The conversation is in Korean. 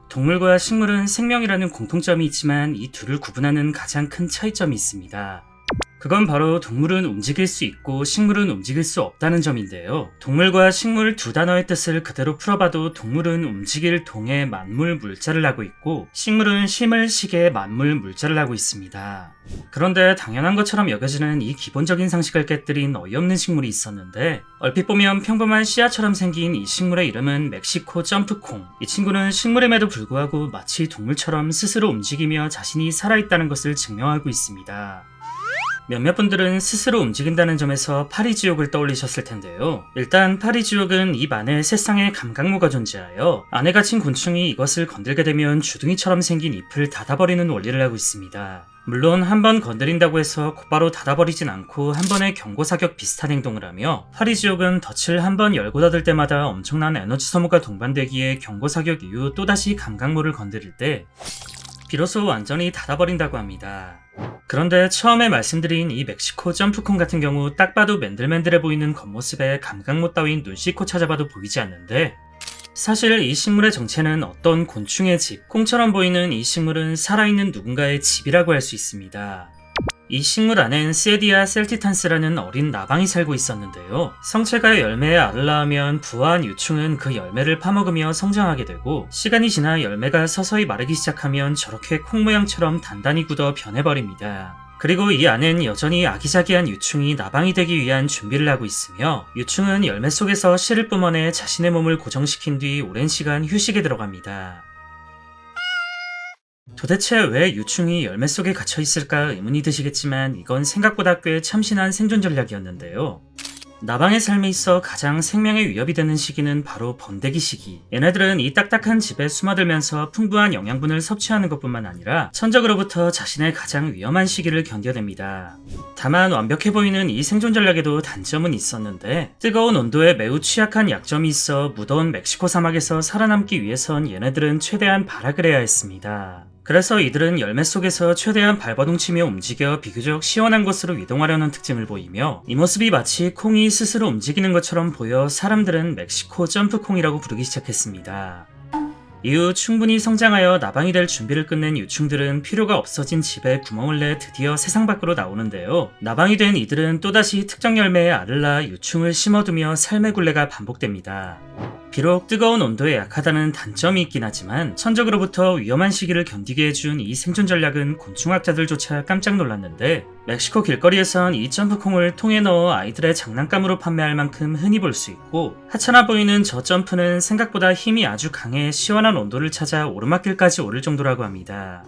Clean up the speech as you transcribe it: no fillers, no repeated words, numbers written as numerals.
동물과 식물은 생명이라는 공통점이 있지만 이 둘을 구분하는 가장 큰 차이점이 있습니다. 그건 바로 동물은 움직일 수 있고 식물은 움직일 수 없다는 점인데요. 동물과 식물 두 단어의 뜻을 그대로 풀어봐도 동물은 움직일 동의 만물 물자를 하고 있고 식물은 쉼을 시계 만물 물자를 하고 있습니다. 그런데 당연한 것처럼 여겨지는 이 기본적인 상식을 깨뜨린 어이없는 식물이 있었는데 얼핏 보면 평범한 씨앗처럼 생긴 이 식물의 이름은 멕시코 점프콩. 이 친구는 식물임에도 불구하고 마치 동물처럼 스스로 움직이며 자신이 살아있다는 것을 증명하고 있습니다. 몇몇 분들은 스스로 움직인다는 점에서 파리지옥을 떠올리셨을 텐데요. 일단 파리지옥은 입 안에 세상의 감각모가 존재하여 안에 갇힌 곤충이 이것을 건들게 되면 주둥이처럼 생긴 ip을 닫아버리는 원리를 하고 있습니다. 물론 한 번 건드린다고 해서 곧바로 닫아버리진 않고 한 번의 경고사격 비슷한 행동을 하며 파리지옥은 덫을 한 번 열고 닫을 때마다 엄청난 에너지 소모가 동반되기에 경고사격 이후 또다시 감각모를 건드릴 때 비로소 완전히 닫아버린다고 합니다. 그런데 처음에 말씀드린 이 멕시코 점프콩 같은 경우 딱 봐도 맨들맨들해 보이는 겉모습에 감각모 따윈 눈 씻고 찾아봐도 보이지 않는데 사실 이 식물의 정체는 어떤 곤충의 집, 콩처럼 보이는 이 식물은 살아있는 누군가의 집이라고 할 수 있습니다. 이 식물 안엔 세디아 셀티탄스라는 어린 나방이 살고 있었는데요. 성체가 열매에 알을 낳으면 부화한 유충은 그 열매를 파먹으며 성장하게 되고 시간이 지나 열매가 서서히 마르기 시작하면 저렇게 콩 모양처럼 단단히 굳어 변해버립니다. 그리고 이 안엔 여전히 아기자기한 유충이 나방이 되기 위한 준비를 하고 있으며 유충은 열매 속에서 씨를 뿜어내 자신의 몸을 고정시킨 뒤 오랜 시간 휴식에 들어갑니다. 도대체 왜 유충이 열매 속에 갇혀 있을까 의문이 드시겠지만 이건 생각보다 꽤 참신한 생존 전략이었는데요. 나방의 삶에 있어 가장 생명에 위협이 되는 시기는 바로 번데기 시기. 얘네들은 이 딱딱한 집에 숨어들면서 풍부한 영양분을 섭취하는 것뿐만 아니라 천적으로부터 자신의 가장 위험한 시기를 견뎌냅니다. 다만 완벽해 보이는 이 생존 전략에도 단점은 있었는데 뜨거운 온도에 매우 취약한 약점이 있어 무더운 멕시코 사막에서 살아남기 위해선 얘네들은 최대한 발악을 해야 했습니다. 그래서 이들은 열매 속에서 최대한 발버둥치며 움직여 비교적 시원한 곳으로 이동하려는 특징을 보이며 이 모습이 마치 콩이 스스로 움직이는 것처럼 보여 사람들은 멕시코 점프콩이라고 부르기 시작했습니다. 이후 충분히 성장하여 나방이 될 준비를 끝낸 유충들은 필요가 없어진 집에 구멍을 내 드디어 세상 밖으로 나오는데요. 나방이 된 이들은 또다시 특정 열매에 알을 낳아 유충을 심어두며 삶의 굴레가 반복됩니다. 비록 뜨거운 온도에 약하다는 단점이 있긴 하지만 천적으로부터 위험한 시기를 견디게 해준 이 생존 전략은 곤충학자들조차 깜짝 놀랐는데 멕시코 길거리에선 이 점프콩을 통에 넣어 아이들의 장난감으로 판매할 만큼 흔히 볼 수 있고 하찮아 보이는 저 점프는 생각보다 힘이 아주 강해 시원한 온도를 찾아 오르막길까지 오를 정도라고 합니다.